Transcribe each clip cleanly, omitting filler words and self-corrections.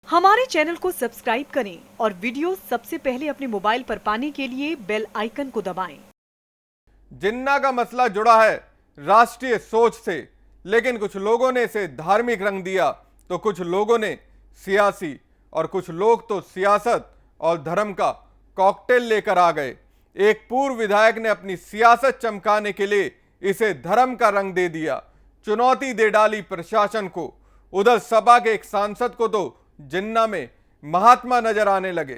हमारे चैनल को सब्सक्राइब करें और वीडियो सबसे पहले अपने मोबाइल पर पाने के लिए बेल आइकन को दबाएं। जिन्ना का मसला जुड़ा है राष्ट्रीय सोच से, लेकिन कुछ लोगों ने इसे धार्मिक रंग दिया तो कुछ लोगों ने सियासी, और कुछ लोग तो सियासत और धर्म का कॉकटेल लेकर आ गए। एक पूर्व विधायक ने अपनी सियासत चमकाने के लिए इसे धर्म का रंग दे दिया, चुनौती दे डाली प्रशासन को। उधर सपा के एक सांसद को तो जिन्ना में महात्मा नजर आने लगे।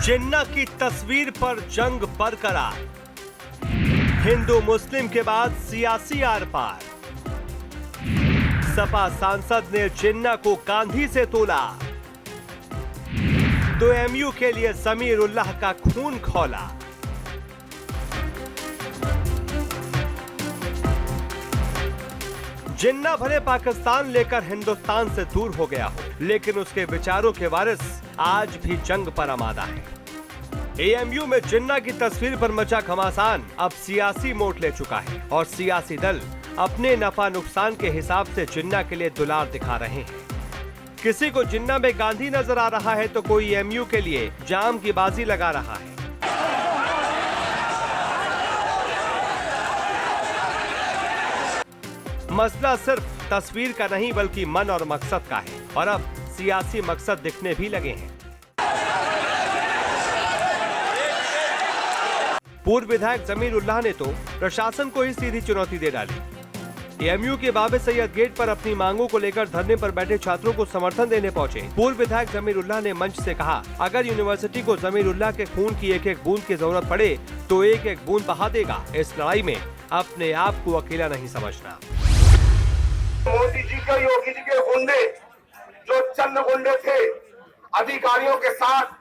जिन्ना की तस्वीर पर जंग बरकरार, हिंदू मुस्लिम के बाद सियासी आर पार। सपा सांसद ने जिन्ना को गांधी से तोला तो एमयू के लिए जमीर उल्लाह का खून खौला। जिन्ना भले पाकिस्तान लेकर हिंदुस्तान से दूर हो गया हो, लेकिन उसके विचारों के वारिस आज भी जंग पर आमादा है। एएमयू में जिन्ना की तस्वीर पर मचा घमासान अब सियासी मोड़ ले चुका है और सियासी दल अपने नफा नुकसान के हिसाब से जिन्ना के लिए दुलार दिखा रहे हैं। किसी को जिन्ना में गांधी नजर आ रहा है तो कोई एएमयू के लिए जाम की बाजी लगा रहा है। मसला सिर्फ तस्वीर का नहीं बल्कि मन और मकसद का है, और अब सियासी मकसद दिखने भी लगे हैं। पूर्व विधायक जमीर उल्लाह ने तो प्रशासन को ही सीधी चुनौती दे डाली। एएमयू के बाबे सैयद गेट पर अपनी मांगों को लेकर धरने पर बैठे छात्रों को समर्थन देने पहुंचे पूर्व विधायक जमीर उल्लाह ने मंच से कहा, अगर यूनिवर्सिटी को जमीर उल्लाह के खून की एक एक बूंद की जरूरत पड़े तो एक एक बूंद बहा देगा। इस लड़ाई में अपने आप को अकेला नहीं समझना। मोदी जी के, योगी जी के गुंडे जो चंद गुंडे थे, अधिकारियों के साथ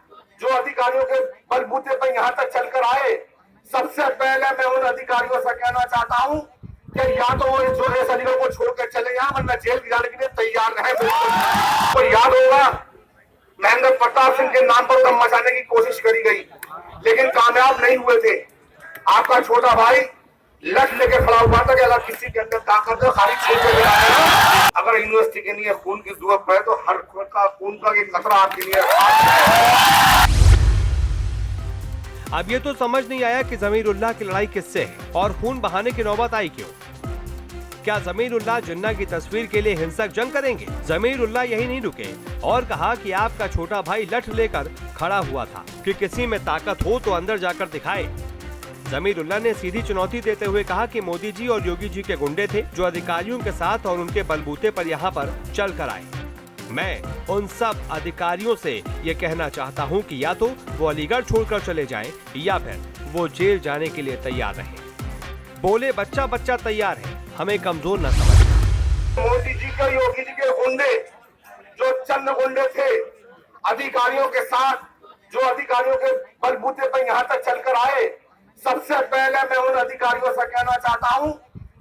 जो अधिकारियों के बलबूते पर यहाँ तक चलकर आए, सबसे पहले मैं उन अधिकारियों से कहना चाहता हूँ कि या तो वो जो इस अलीगढ़ को छोड़कर चले यहाँ, वरना जेल जाने के लिए तैयार रहे। तो याद होगा महेंद्र प्रताप सिंह के नाम पर दम मचाने की कोशिश करी गई, लेकिन कामयाब नहीं हुए थे। आपका छोटा भाई लठ लेके खड़ा हुआ था कि अगर किसी के अंदर ताकत है खाली छूट के गिराना। अगर यूनिवर्सिटी के लिए खून की जरूरत पड़े तो हर खून का एक कतरा आपके लिए। अब ये तो समझ नहीं आया कि जमीर उल्लाह की लड़ाई किससे है और खून बहाने की नौबत आई क्यों। क्या जमीर उल्लाह जिन्ना की तस्वीर के लिए हिंसक जंग करेंगे? जमीर उल्लाह यही नहीं रुके और कहा कि आपका छोटा भाई लठ लेकर खड़ा हुआ था कि किसी में ताकत हो तो अंदर जाकर दिखाए। जमीर उल्लाह ने सीधी चुनौती देते हुए कहा कि मोदी जी और योगी जी के गुंडे थे जो अधिकारियों के साथ और उनके बलबूते पर यहाँ पर चल कर आए। मैं उन सब अधिकारियों से ये कहना चाहता हूँ कि या तो वो अलीगढ़ छोड़कर चले जाएं या फिर वो जेल जाने के लिए तैयार रहें। बोले बच्चा बच्चा तैयार है, हमें कमजोर न समझना। मोदी जी के, योगी जी के गुंडे जो चंद गुंडे थे, अधिकारियों के साथ जो अधिकारियों के बलबूते पर यहाँ तक चलकर आए, सबसे पहले मैं उन अधिकारियों से कहना चाहता हूँ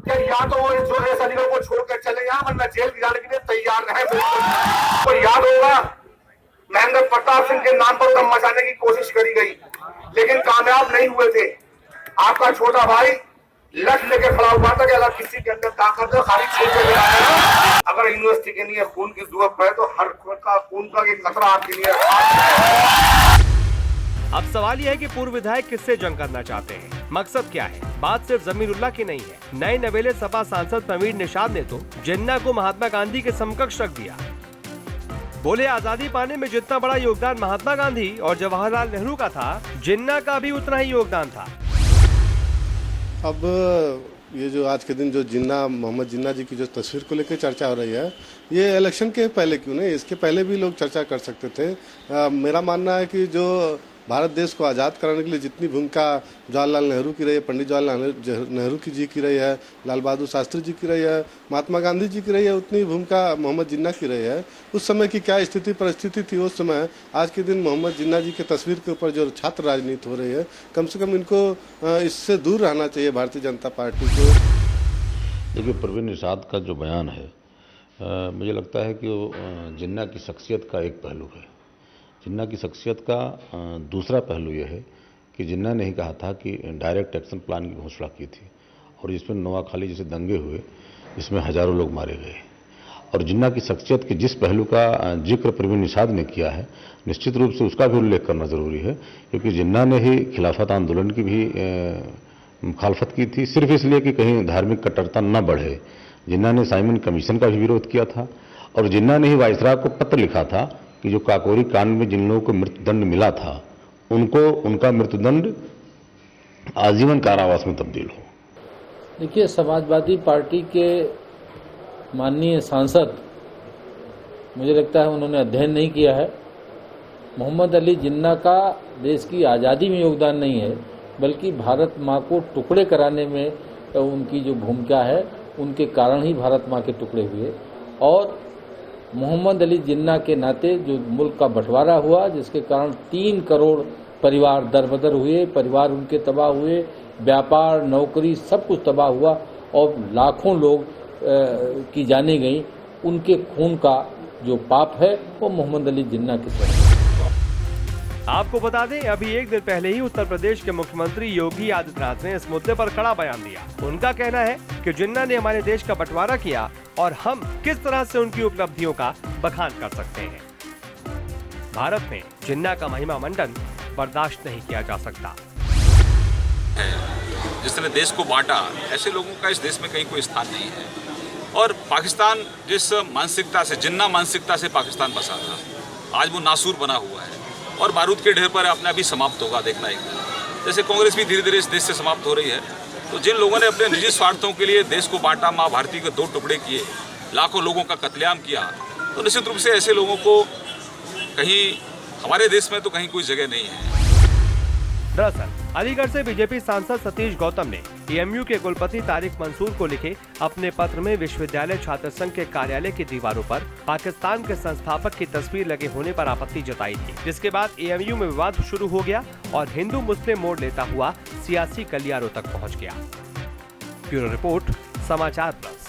कि या तो वो जो इस अलीगढ़ को छोड़कर चले यहाँ, वरना जेल जाने के लिए तैयार रहे। तो याद होगा महेंद्र प्रताप सिंह के नाम पर दम मचाने की कोशिश करी गई, लेकिन कामयाब नहीं हुए थे। आपका छोटा भाई लठ लेके खड़ा हुआ था कि अगर किसी के अंदर ताकत है खाली छूट के गिराना। अगर यूनिवर्सिटी के लिए खून की जरूरत पड़े तो हर खून का एक कतरा आपके लिए। अब सवाल यह है कि पूर्व विधायक किससे जंग करना चाहते हैं, मकसद क्या है? बात सिर्फ जमीर उल्लाह की नहीं है। नए नवेले सपा सांसद प्रवीण निषाद ने तो जिन्ना को महात्मा गांधी के समकक्ष रख दिया। बोले आजादी पाने में जितना बड़ा योगदान महात्मा गांधी और जवाहरलाल नेहरू का था, जिन्ना का भी उतना ही योगदान था। अब ये जो आज के दिन जो जिन्ना, मोहम्मद जिन्ना जी की जो तस्वीर को लेकर चर्चा हो रही है, ये इलेक्शन के पहले क्यों नहीं, इसके पहले भी लोग चर्चा कर सकते थे। मेरा मानना है कि जो भारत देश को आज़ाद कराने के लिए जितनी भूमिका जवाहरलाल नेहरू की रही है, पंडित जवाहरलाल नेहरू की जी की रही है, लाल बहादुर शास्त्री जी की रही है, महात्मा गांधी जी की रही है, उतनी भूमिका मोहम्मद जिन्ना की रही है। उस समय की क्या स्थिति परिस्थिति थी उस समय, आज के दिन मोहम्मद जिन्ना जी की तस्वीर के ऊपर जो छात्र राजनीति हो रही है, कम से कम इनको इससे दूर रहना चाहिए भारतीय जनता पार्टी को। देखिए, प्रवीण निषाद का जो बयान है, मुझे लगता है कि वो जिन्ना की शख्सियत का एक पहलू है। जिन्ना की शख्सियत का दूसरा पहलू यह है कि जिन्ना ने ही कहा था कि डायरेक्ट एक्शन प्लान की घोषणा की थी, और जिसमें नोआखाली जैसे दंगे हुए, जिसमें हजारों लोग मारे गए, और जिन्ना की शख्सियत के जिस पहलू का जिक्र प्रवीण निषाद ने किया है, निश्चित रूप से उसका भी उल्लेख करना जरूरी है, क्योंकि जिन्ना ने ही खिलाफत आंदोलन की भी मुखालफत की थी, सिर्फ इसलिए कि कहीं धार्मिक कट्टरता न बढ़े। जिन्ना ने साइमन कमीशन का भी विरोध किया था और जिन्ना ने ही वायसराय को पत्र लिखा था कि जो काकोरी कांड में जिन लोगों को मृत्युदंड मिला था उनको उनका मृत्युदंड आजीवन कारावास में तब्दील हो। देखिए, समाजवादी पार्टी के माननीय सांसद, मुझे लगता है उन्होंने अध्ययन नहीं किया है। मोहम्मद अली जिन्ना का देश की आज़ादी में योगदान नहीं है, बल्कि भारत माँ को टुकड़े कराने में उनकी जो भूमिका है, उनके कारण ही भारत माँ के टुकड़े हुए। और मोहम्मद अली जिन्ना के नाते जो मुल्क का बंटवारा हुआ, जिसके कारण 3 करोड़ परिवार दरबदर हुए, परिवार उनके तबाह हुए, व्यापार, नौकरी, सब कुछ तबाह हुआ और लाखों लोग की जाने गई, उनके खून का जो पाप है वो मोहम्मद अली जिन्ना के सर। आपको बता दें, अभी एक दिन पहले ही उत्तर प्रदेश के मुख्यमंत्री योगी आदित्यनाथ ने इस मुद्दे पर कड़ा बयान दिया। उनका कहना है कि जिन्ना ने हमारे देश का बंटवारा किया और हम किस तरह से उनकी उपलब्धियों का बखान कर सकते हैं। भारत में जिन्ना का महिमा मंडन बर्दाश्त नहीं किया जा सकता। जिसने देश को बांटा, ऐसे लोगों का इस देश में कहीं कोई स्थान नहीं है। और पाकिस्तान जिस मानसिकता से, जिन्ना मानसिकता से पाकिस्तान बसा था, आज वो नासूर बना हुआ है और बारूद के ढेर पर अपने आप ही समाप्त होगा, देखना एक दिन। जैसे कांग्रेस भी धीरे धीरे इस देश से समाप्त हो रही है, तो जिन लोगों ने अपने निजी स्वार्थों के लिए देश को बांटा, माँ भारती के 2 टुकड़े किए, लाखों लोगों का कत्लेआम किया, तो निश्चित रूप से ऐसे लोगों को कहीं हमारे देश में तो कहीं कोई जगह नहीं है। दरअसल अलीगढ़ से बीजेपी सांसद सतीश गौतम ने एएमयू के कुलपति तारिक मंसूर को लिखे अपने पत्र में विश्वविद्यालय छात्र संघ के कार्यालय की दीवारों पर पाकिस्तान के संस्थापक की तस्वीर लगे होने पर आपत्ति जताई थी, जिसके बाद एएमयू में विवाद शुरू हो गया और हिंदू मुस्लिम मोड़ लेता हुआ सियासी गलियारों तक पहुंच गया। ब्यूरो रिपोर्ट, समाचार प्लस।